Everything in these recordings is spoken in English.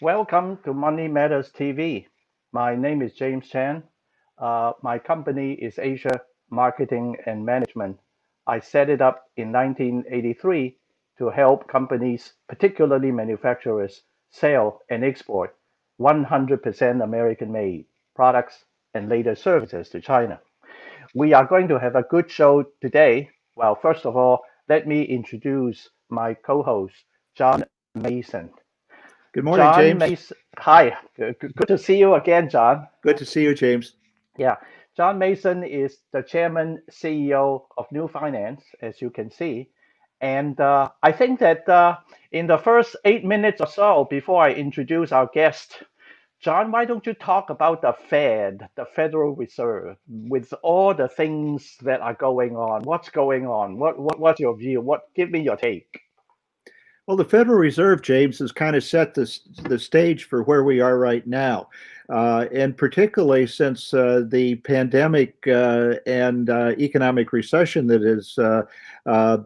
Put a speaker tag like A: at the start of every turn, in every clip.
A: Welcome to Money Matters TV. My name is James Chan. My company is Asia Marketing and Management. I set it up in 1983 to help companies, particularly manufacturers, sell and export 100% American made products and later services to China. We are going to have a good show today. Well, first of all, let me introduce my co host, John Mason.
B: Good morning,
A: John
B: James.
A: Mason. Hi, good to see you again, John.
B: Good to see you, James.
A: Yeah, John Mason is the chairman, CEO of New Finance, as you can see. And I think that in the first 8 minutes or so, before I introduce our guest, John, why don't you talk about the Fed, the Federal Reserve, with all the things that are going on? What's going on? What's your view? Give me your take.
B: Well, the Federal Reserve, James, has kind of set the stage for where we are right now. And particularly since the pandemic and economic recession that has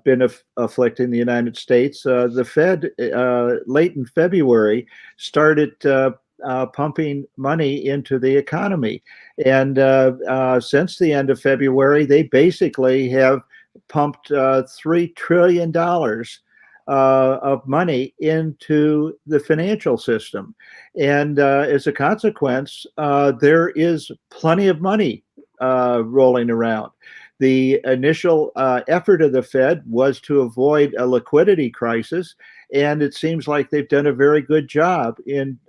B: been afflicting the United States, the Fed late in February started pumping money into the economy. And since the end of February, they basically have pumped $3 trillion of money into the financial system. And as a consequence, there is plenty of money rolling around. The initial effort of the Fed was to avoid a liquidity crisis, and it seems like they've done a very good job in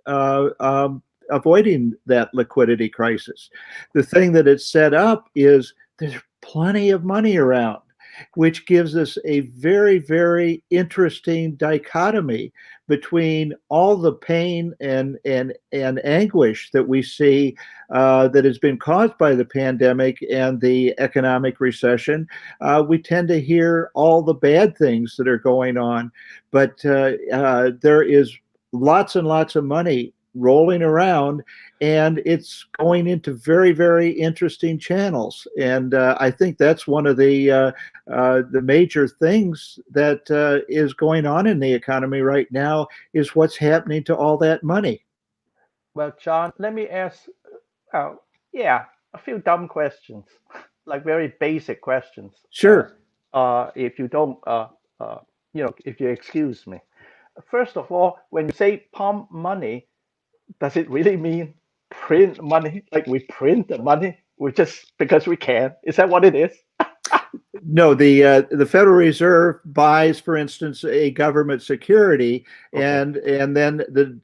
B: avoiding that liquidity crisis. The thing that it's set up is there's plenty of money around, which gives us a very, very interesting dichotomy between all the pain and anguish that we see that has been caused by the pandemic and the economic recession. We tend to hear all the bad things that are going on, but there is lots and lots of money rolling around, and it's going into very, very interesting channels. And I think that's one of the major things that is going on in the economy right now is what's happening to all that money.
A: Well, John, let me ask, uh, yeah, a few dumb questions, like very basic questions.
B: Sure.
A: If you don't, if you excuse me. First of all, when you say pump money, does it really mean print money? Like we print the money, we just because we can? Is that what it is?
B: No, the Federal Reserve buys, for instance, a government security,
A: Okay,
B: and then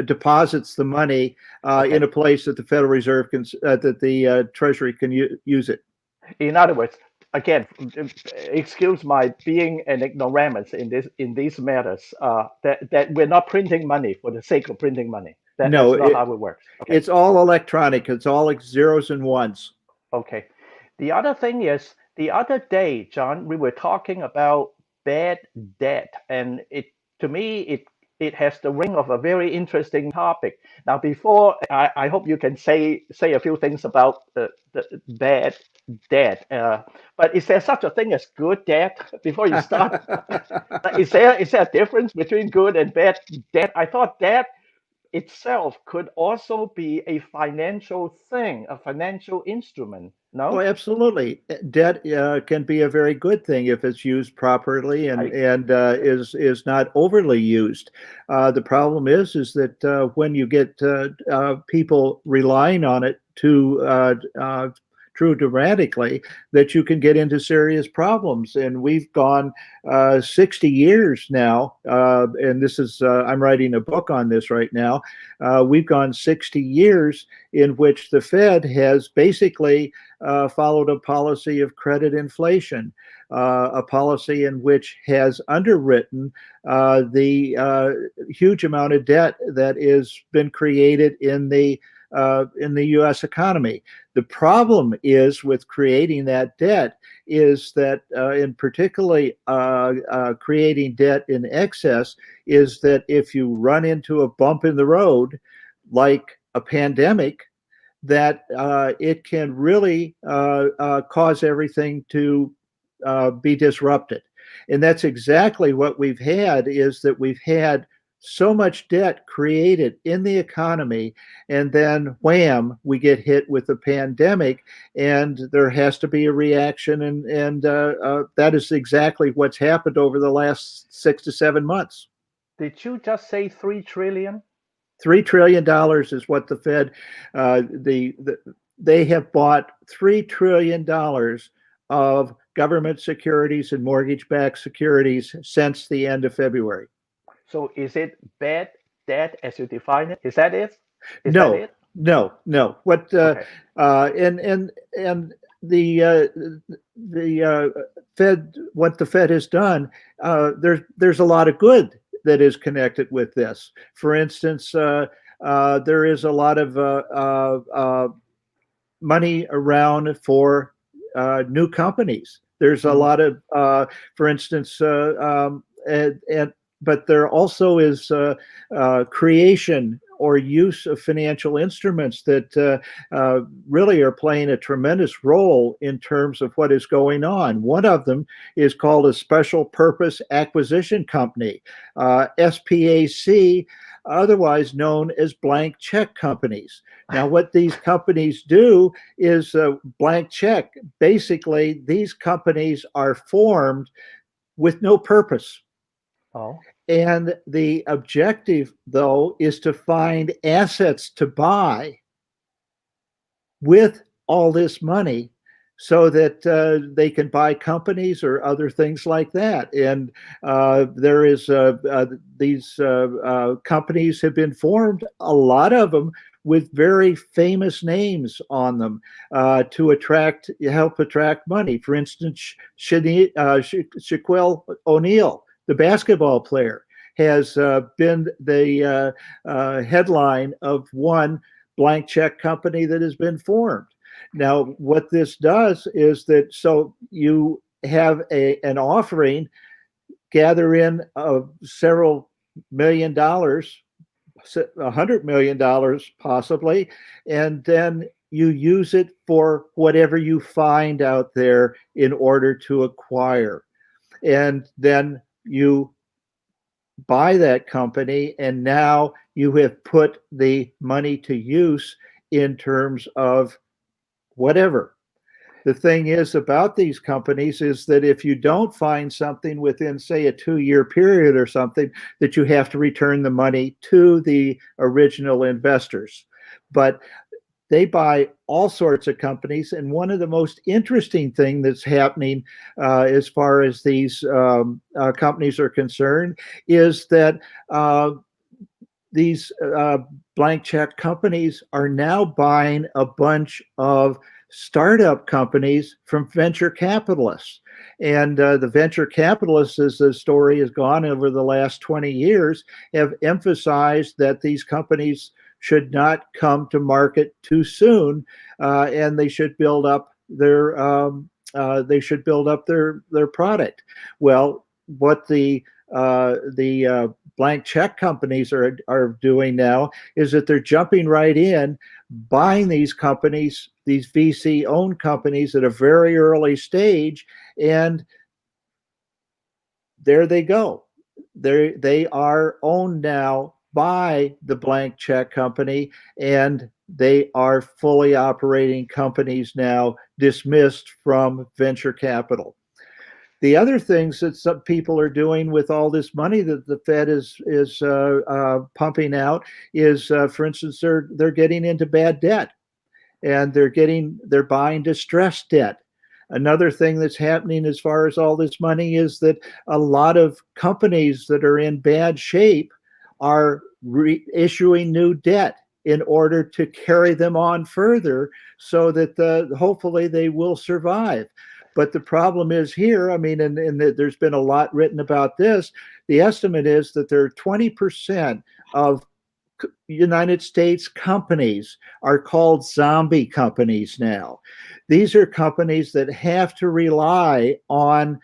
B: deposits the money in
A: okay.
B: a place that the Federal Reserve can that the Treasury can use it.
A: In other words, again, excuse my being an ignoramus in these matters. That we're not printing money for the sake of printing money.
B: No,
A: That's not how it works. Okay,
B: it's all electronic. It's all like zeros and ones.
A: okay. The other thing is the other day, John, we were talking about bad debt, and it to me it has the ring of a very interesting topic. Now, before I hope you can say a few things about the bad debt. But is there such a thing as good debt before you start? Is there a difference between good and bad debt? I thought debt itself could also be a financial thing, a financial instrument.
B: Oh,
A: No,
B: absolutely. Debt can be a very good thing if it's used properly and
A: I
B: is not overly used. The problem is that when you get people relying on it too dramatically, that you can get into serious problems. And we've gone 60 years now, and this is I'm writing a book on this right now. We've gone 60 years in which the Fed has basically followed a policy of credit inflation, a policy in which has underwritten the huge amount of debt that has been created in the U.S. economy. The problem is with creating that debt is that, in particularly creating debt in excess, is that if you run into a bump in the road, like a pandemic, that it can really cause everything to be disrupted. And that's exactly what we've had, is that we've had so much debt created in the economy, and then wham, we get hit with the pandemic, and there has to be a reaction, and that is exactly what's happened over the last 6 to 7 months.
A: Did you just say 3 trillion?
B: $3 trillion is what the Fed, they have bought $3 trillion of government securities and mortgage-backed securities since the end of February.
A: So is it bad debt as you define it? Is that it? Is that
B: No,
A: it?
B: no. What
A: Okay.
B: and the Fed, what the Fed has done, there's a lot of good that is connected with this. For instance, there is a lot of money around for new companies. There's a
A: Mm.
B: lot of, for instance, and but there also is creation or use of financial instruments that really are playing a tremendous role in terms of what is going on. One of them is called a special purpose acquisition company, SPAC, otherwise known as blank check companies. Now, what these companies do is blank check. Basically, these companies are formed with no purpose.
A: Oh.
B: And the objective, though, is to find assets to buy with all this money so that they can buy companies or other things like that. And there is these companies have been formed, a lot of them with very famous names on them to help attract money. For instance, Shaquille O'Neal, the basketball player, has been the headline of one blank check company that has been formed. Now, what this does is that so you have an offering, gather in several $1 million, $100 million possibly, and then you use it for whatever you find out there in order to acquire. And then you buy that company, and now you have put the money to use in terms of whatever. The thing is about these companies is that if you don't find something within, say, a 2-year period or something, that you have to return the money to the original investors. But they buy all sorts of companies, and one of the most interesting things that's happening as far as these companies are concerned is that these blank check companies are now buying a bunch of startup companies from venture capitalists. And the venture capitalists, as the story has gone over the last 20 years, have emphasized that these companies should not come to market too soon, and they should build up their product. Well, what the blank check companies are doing now is that they're jumping right in, buying these companies, these VC-owned companies at a very early stage, and there they go. They are owned now by the blank check company, and they are fully operating companies now, dismissed from venture capital. The other things that some people are doing with all this money that the Fed is pumping out is, for instance, they're getting into bad debt, and they're buying distressed debt. Another thing that's happening as far as all this money is that a lot of companies that are in bad shape are issuing new debt in order to carry them on further so that hopefully they will survive. But the problem is here, I mean, and there's been a lot written about this. The estimate is that there are 20% of United States companies are called zombie companies now. These are companies that have to rely on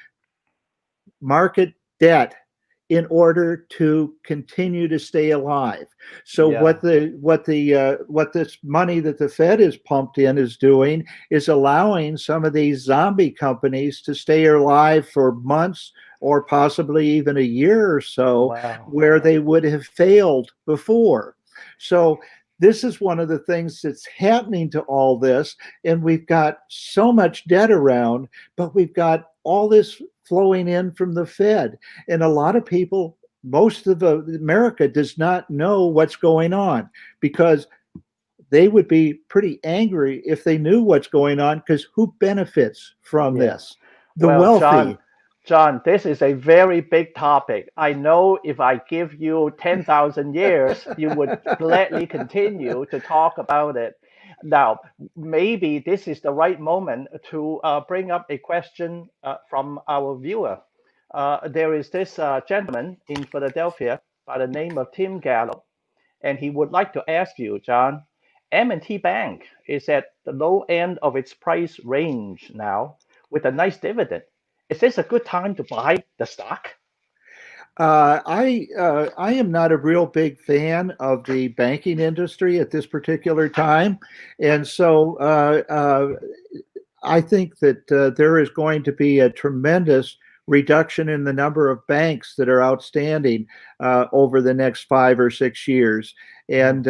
B: market debt in order to continue to stay alive. So
A: Yeah.
B: what this money that the Fed is pumped in is doing is allowing some of these zombie companies to stay alive for months or possibly even a year or so,
A: Wow.
B: where they would have failed before. So this is one of the things that's happening to all this. And we've got so much debt around, but we've got all this flowing in from the Fed. And a lot of people, most of America does not know what's going on, because they would be pretty angry if they knew what's going on, because who benefits from
A: Yeah.
B: this? The
A: Well, John,
B: wealthy.
A: this is a very big topic. I know if I give you 10,000 years, you would gladly continue to talk about it. Now, maybe this is the right moment to bring up a question from our viewer. There is this gentleman in Philadelphia by the name of Tim Gallup, and he would like to ask you, John, M&T Bank is at the low end of its price range now with a nice dividend. Is this a good time to buy the stock?
B: I am not a real big fan of the banking industry at this particular time, and so I think that there is going to be a tremendous reduction in the number of banks that are outstanding over the next 5 or 6 years.
A: Mm.
B: And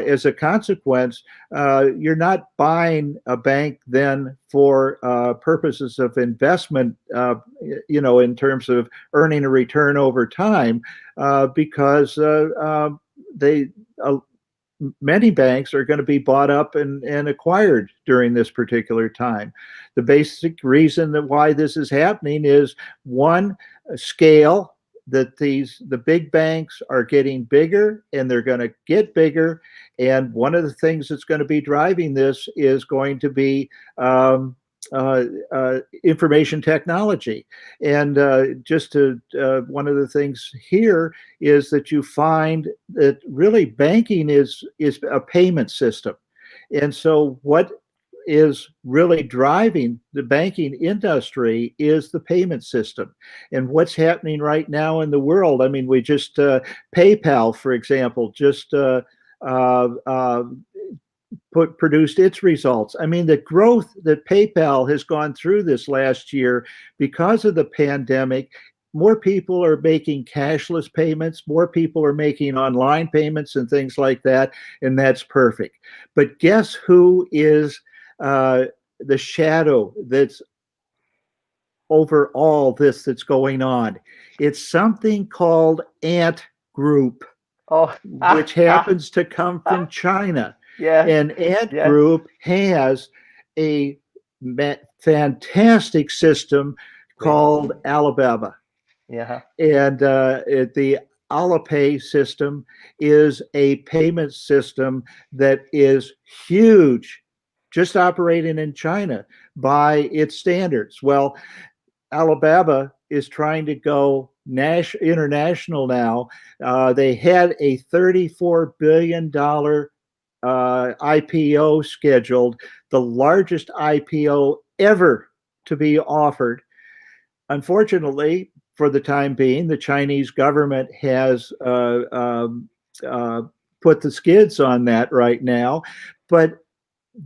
B: as a consequence, you're not buying a bank then for purposes of investment, in terms of earning a return over time, because they many banks are going to be bought up and acquired during this particular time. The basic reason that why this is happening is, one, scale, that the big banks are getting bigger and they're going to get bigger. And one of the things that's going to be driving this is going to be information technology. And one of the things here is that you find that really banking is a payment system. And so what is really driving the banking industry is the payment system. And what's happening right now in the world, I mean, we just PayPal, for example, just uh, uh, produced its results. I mean, the growth that PayPal has gone through this last year because of the pandemic, more people are making cashless payments, more people are making online payments and things like that, and that's perfect. But guess who is the shadow that's over all this that's going on? It's something called Ant Group,
A: Oh,
B: which happens to come from China.
A: yes,
B: And Ant
A: yes,
B: Group has a fantastic system
A: really.
B: called Alibaba.
A: Yeah.
B: And the Alipay system is a payment system that is huge, just operating in China by its standards. Well, Alibaba is trying to go international now. They had a $34 billion IPO scheduled, the largest IPO ever to be offered. Unfortunately, for the time being, the Chinese government has uh, put the skids on that right now, but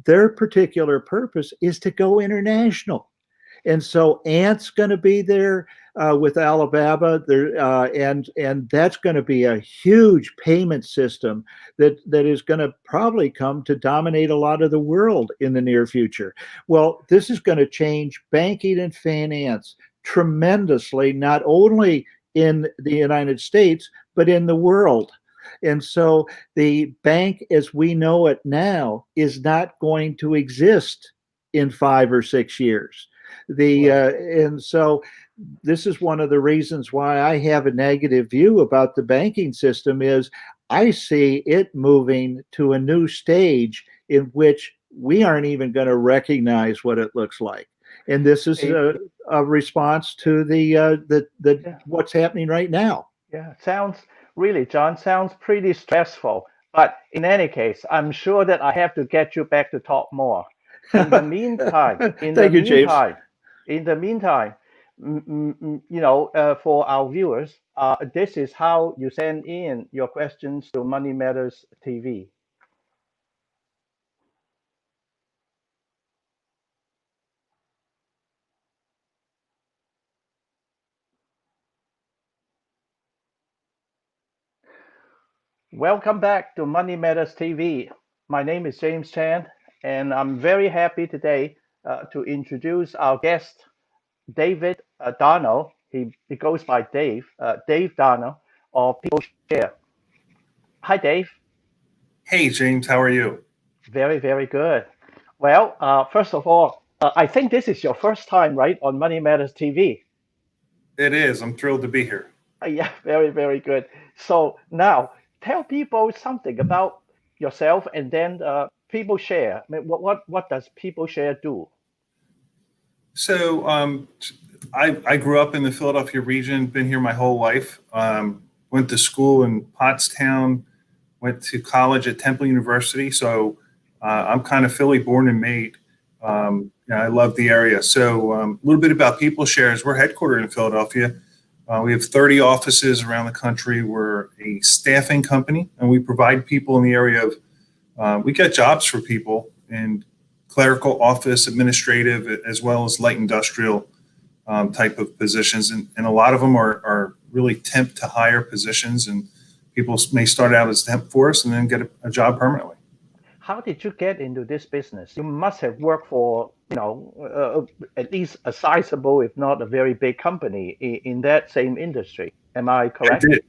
B: their particular purpose is to go international. And so Ant's going to be there with Alibaba, there, and that's going to be a huge payment system that is going to probably come to dominate a lot of the world in the near future. Well, this is going to change banking and finance tremendously, not only in the United States but in the world. And so the bank as we know it now is not going to exist in 5 or 6 years. The
A: Right.
B: and so this is one of the reasons why I have a negative view about the banking system is I see it moving to a new stage in which we aren't even going to recognize what it looks like. And this is
A: It,
B: a response to the
A: yeah,
B: what's happening right now.
A: yeah. Sounds really, John, sounds pretty stressful. But in any case, I'm sure that I have to get you back to talk more. In the meantime,
B: Thank you, James.
A: in the meantime, for our viewers, this is how you send in your questions to Money Matters TV. Welcome back to Money Matters TV. My name is James Chan, and I'm very happy today to introduce our guest, David Darnell. He goes by Dave Darnell, or People Share. Hi, Dave.
C: Hey, James, how are you?
A: Very, very good. Well, first of all, I think this is your first time, right, on Money Matters TV.
C: It is. I'm thrilled to be here.
A: Yeah, very, very good. So now tell people something about yourself, and then people share. I mean, what does people share do?
C: So, I grew up in the Philadelphia region, been here my whole life. Went to school in Pottstown, went to college at Temple University. So, I'm kind of Philly born and made. I love the area. So, a little bit about People Shares. We're headquartered in Philadelphia. We have 30 offices around the country. We're a staffing company, and we provide people in the area of, we get jobs for people in clerical, office, administrative, as well as light industrial type of positions. And a lot of them are really temp to hire positions, and people may start out as temp for us and then get a job permanently.
A: How did you get into this business? You must have worked for, at least a sizable, if not a very big company in that same industry. Am I
C: I
A: correct?
C: did.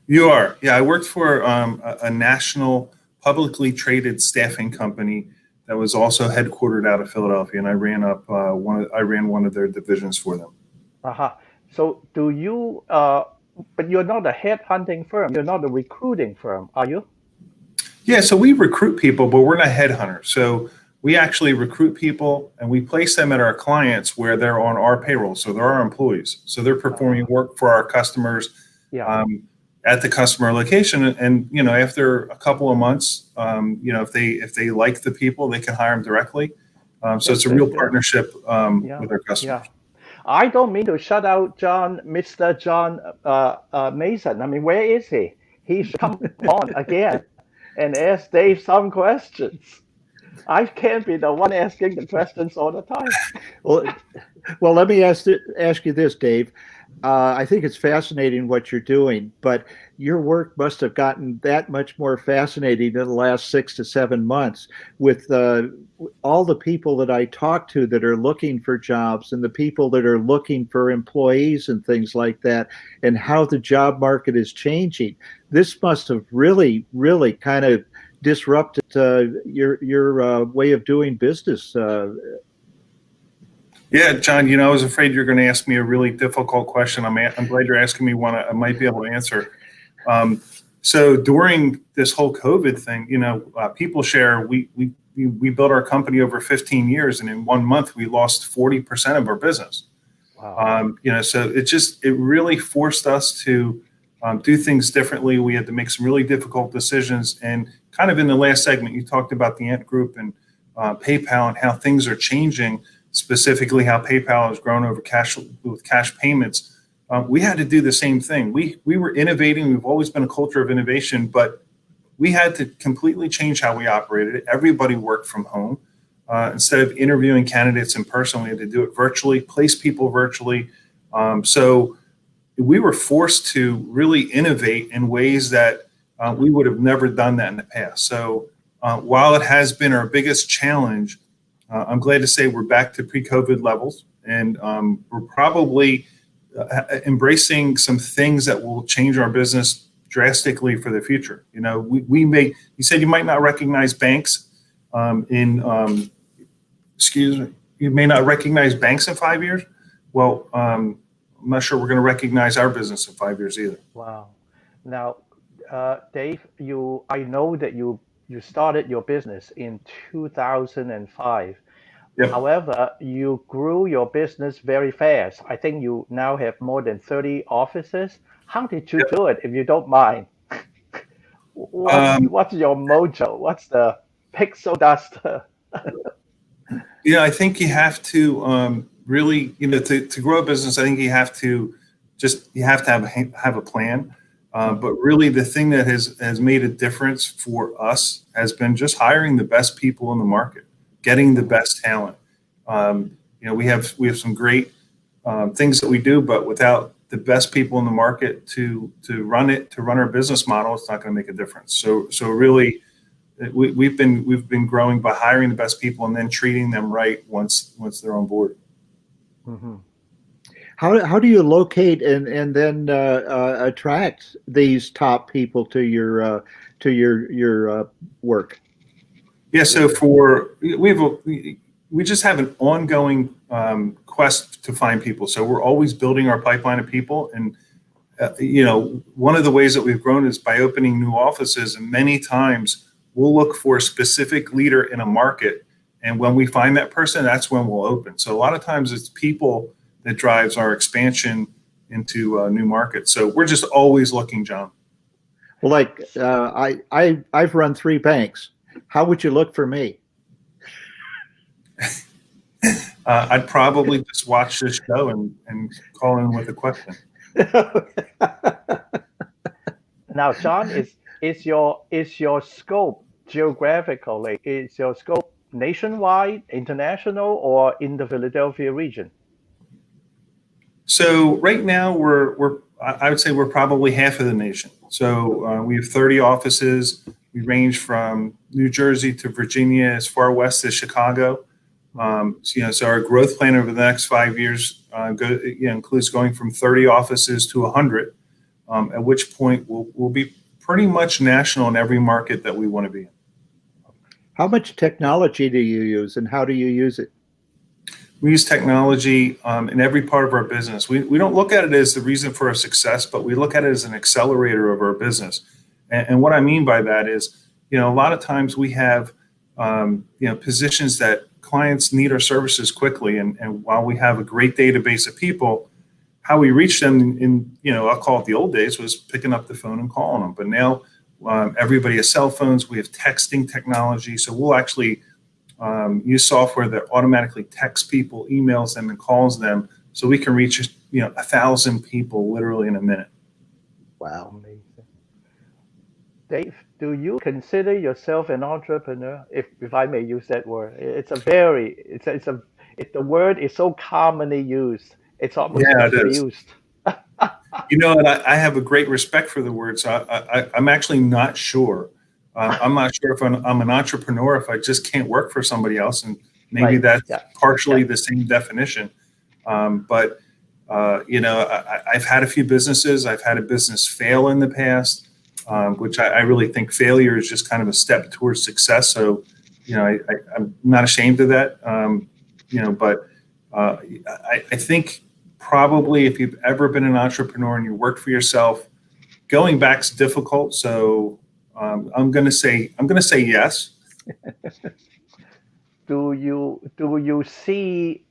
C: You are. Yeah, I worked for a national publicly traded staffing company that was also headquartered out of Philadelphia, and I ran one of their divisions for them.
A: Uh-huh. So do you, but you're not a headhunting firm. You're not a recruiting firm, are you?
C: Yeah, so we recruit people, but we're not headhunters. So we actually recruit people and we place them at our clients where they're on our payroll. So they're our employees. So they're performing work for our customers
A: Yeah.
C: at the customer location. And after a couple of months, if they like the people, they can hire them directly. So it's a real
A: Good.
C: partnership
A: Yeah.
C: with our
A: Yeah.
C: customers.
A: I don't mean to shut out Mr. John Mason. I mean, where is he? He should come on again and ask Dave some questions. I can't be the one asking the questions all the time.
B: Well, well, let me ask you this, Dave. I think it's fascinating what you're doing, but your work must have gotten that much more fascinating in the last 6 to 7 months with all the people that I talk to that are looking for jobs and the people that are looking for employees and things like that, and how the job market is changing. This must have really, really kind of disrupted your way of doing business.
C: Yeah, John, I was afraid you're going to ask me a really difficult question. I'm glad you're asking me one I might be able to answer. So during this whole COVID thing, People Share, we built our company over 15 years, and in 1 month we lost 40% of our business.
A: Wow.
C: So it really forced us to do things differently. We had to make some really difficult decisions. And kind of in the last segment, you talked about the Ant Group and PayPal and how things are changing, specifically how PayPal has grown over with cash payments. We had to do the same thing. We were innovating. We've always been a culture of innovation, but we had to completely change how we operated. Everybody worked from home. Instead of interviewing candidates in person, we had to do it virtually, place people virtually. So we were forced to really innovate in ways that we would have never done that in the past. So while it has been our biggest challenge, I'm glad to say we're back to pre-COVID levels, and we're probably embracing some things that will change our business drastically for the future. You said you might not recognize banks you may not recognize banks in 5 years. Well, I'm not sure we're going to recognize our business in 5 years either.
A: Wow. Now, Dave, I know that you started your business in 2005.
C: Yep.
A: However, you grew your business very fast. I think you now have more than 30 offices. How did you
C: Yep.
A: do it, if you don't mind? What's your mojo? What's the pixel dust?
C: I think you have to really, to grow a business, I think you have to have a plan. But really, the thing that has made a difference for us has been just hiring the best people in the market, getting the best talent. We have some great things that we do, but without the best people in the market to run our business model, it's not going to make a difference. So really, we've been growing by hiring the best people and then treating them right once they're on board.
A: Mm-hmm.
B: How do you locate and then attract these top people to your work?
C: Yeah, so we just have an ongoing quest to find people. So we're always building our pipeline of people, and one of the ways that we've grown is by opening new offices. And many times we'll look for a specific leader in a market, and when we find that person, that's when we'll open. So a lot of times it's people that drives our expansion into new markets. So we're just always looking, John.
B: Well, like I've run 3 banks. How would you look for me?
C: I'd probably just watch this show and call in with a question.
A: Now, John, is your scope geographically, is your scope nationwide, international, or in the Philadelphia region?
C: So right now I would say we're probably half of the nation. So we have 30 offices. We range from New Jersey to Virginia, as far west as Chicago. So our growth plan over the next 5 years includes going from 30 offices to 100, at which point we'll be pretty much national in every market that we want to be in.
B: How much technology do you use, and how do you use it?
C: We use technology in every part of our business. We don't look at it as the reason for our success, but we look at it as an accelerator of our business. And what I mean by that is, a lot of times we have, positions that clients need our services quickly. And while we have a great database of people, how we reach them in I'll call it the old days, was picking up the phone and calling them. But now everybody has cell phones. We have texting technology. So we'll actually use software that automatically texts people, emails them, and calls them, so we can reach 1,000 people literally in a minute.
B: Wow.
A: Amazing. Dave, do you consider yourself an entrepreneur, if I may use that word? The word is so commonly used. It's almost overused.
C: I have a great respect for the word, so I'm actually not sure. I'm not sure if I'm an entrepreneur if I just can't work for somebody else, and maybe that's partially the same definition. But I've had a few businesses. I've had a business fail in the past, which I really think failure is just kind of a step towards success. So, I'm not ashamed of that. But I think probably if you've ever been an entrepreneur and you work for yourself, going back's difficult. So I'm going to say yes.
A: Do you see?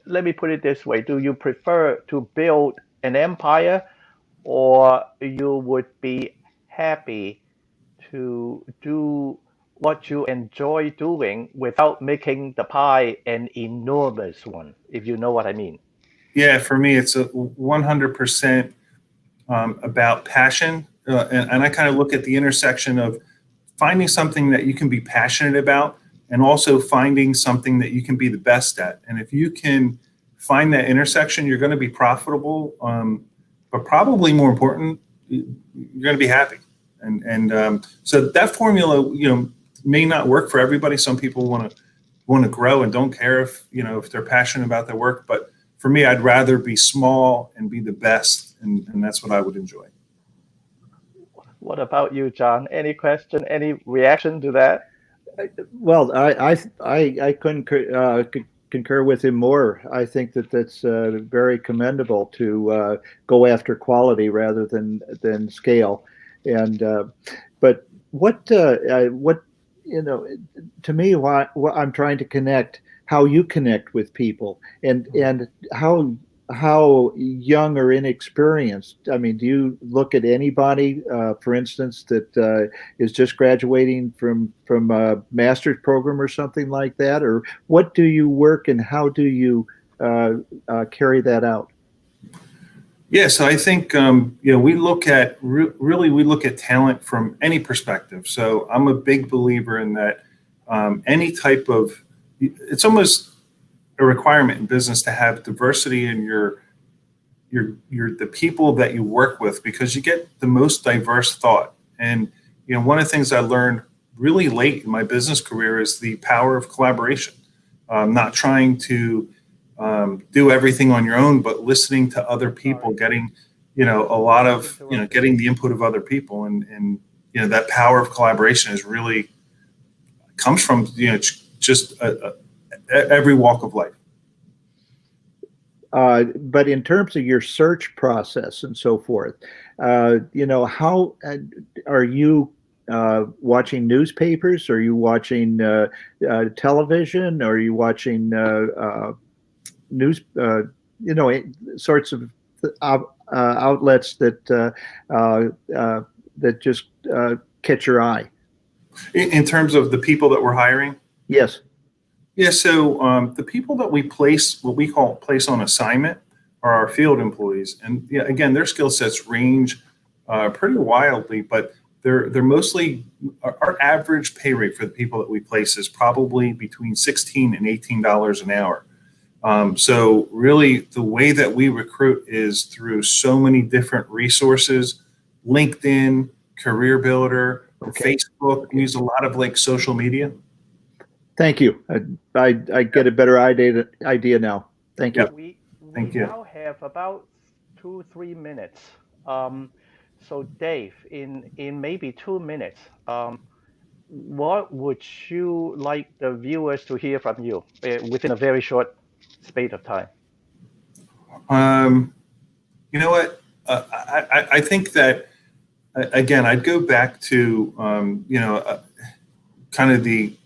A: Let me put it this way: do you prefer to build an empire, or you would be happy to do what you enjoy doing without making the pie an enormous one, if you know what I mean?
C: Yeah, for me, it's 100% about passion. And I kind of look at the intersection of finding something that you can be passionate about, and also finding something that you can be the best at. And if you can find that intersection, you're going to be profitable. But probably more important, you're going to be happy. And so that formula, may not work for everybody. Some people want to grow and don't care if they're passionate about their work. But for me, I'd rather be small and be the best, and that's what I would enjoy.
A: What about you, John? Any question? Any reaction to that?
B: Well, I couldn't concur with him more. I think that's very commendable to go after quality rather than scale. And but what to me, what I'm trying to connect, how you connect with people, and how young or inexperienced. I mean, do you look at anybody, for instance, that is just graduating from a master's program or something like that, or what do you work and how do you carry that out?
C: Yeah, so I think we look at we look at talent from any perspective. So I'm a big believer in that. Any type of, it's almost, a requirement in business to have diversity in the people that you work with, because you get the most diverse thought. And one of the things I learned really late in my business career is the power of collaboration. Not trying to do everything on your own, but listening to other people, getting a lot of getting the input of other people, and that power of collaboration is really comes from just every walk of life.
B: But in terms of your search process and so forth, how are you watching newspapers? Are you watching television? Are you watching news? Sorts of outlets that just catch your eye.
C: In terms of the people that we're hiring?
B: Yes.
C: Yeah, so the people that we place, what we call place on assignment, are our field employees. And again, their skill sets range pretty wildly, but they're mostly, our average pay rate for the people that we place is probably between $16 and $18 an hour. So really the way that we recruit is through so many different resources: LinkedIn, Career Builder, Facebook. We use a lot of social media.
B: Thank you. I get a better idea now. Thank you.
A: We
C: Thank you.
A: now have about 2-3 minutes. So Dave, in maybe 2 minutes, what would you like the viewers to hear from you within a very short space of time?
C: You know what? I think that, again, I'd go back to kind of the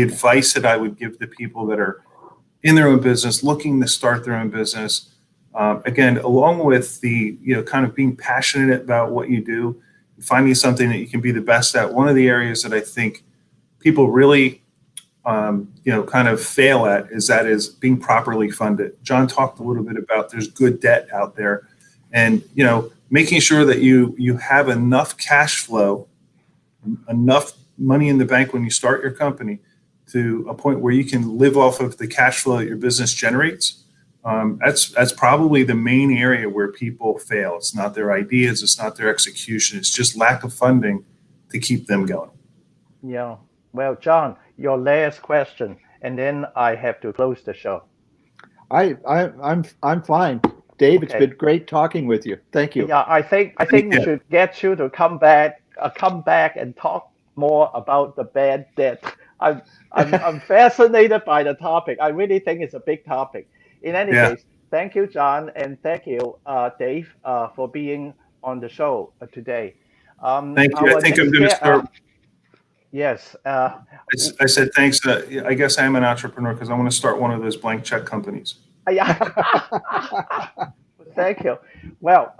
C: advice that I would give to people that are in their own business, looking to start their own business. Again, along with the kind of being passionate about what you do, finding something that you can be the best at. One of the areas that I think people really kind of fail at is being properly funded. John talked a little bit about there's good debt out there, and making sure that you have enough cash flow, enough money in the bank when you start your company to a point where you can live off of the cash flow that your business generates. That's probably the main area where people fail. It's not their ideas, it's not their execution, it's just lack of funding to keep them going.
A: Yeah. Well, John, your last question, and then I have to close the show.
B: I'm fine. Dave, It's been great talking with you. Thank you.
A: Yeah, I think we should get you to come back and talk more about the bad debt. I'm fascinated by the topic. I really think it's a big topic. In any case, thank you, John, and thank you, Dave, for being on the show today.
C: Thank you. I think I'm going to start.
A: Yes.
C: I said thanks. I guess I am an entrepreneur because I want to start one of those blank check companies.
A: Yeah. Thank you. Well,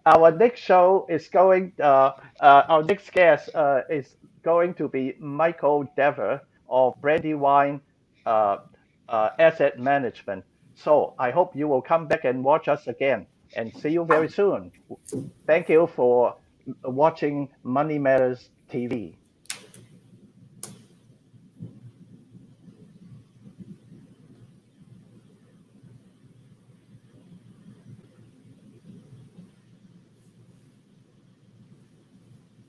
A: our next show is going. Our next guest is going to be Michael Dever of Brandywine Asset Management. So I hope you will come back and watch us again, and see you very soon. Thank you for watching Money Matters TV.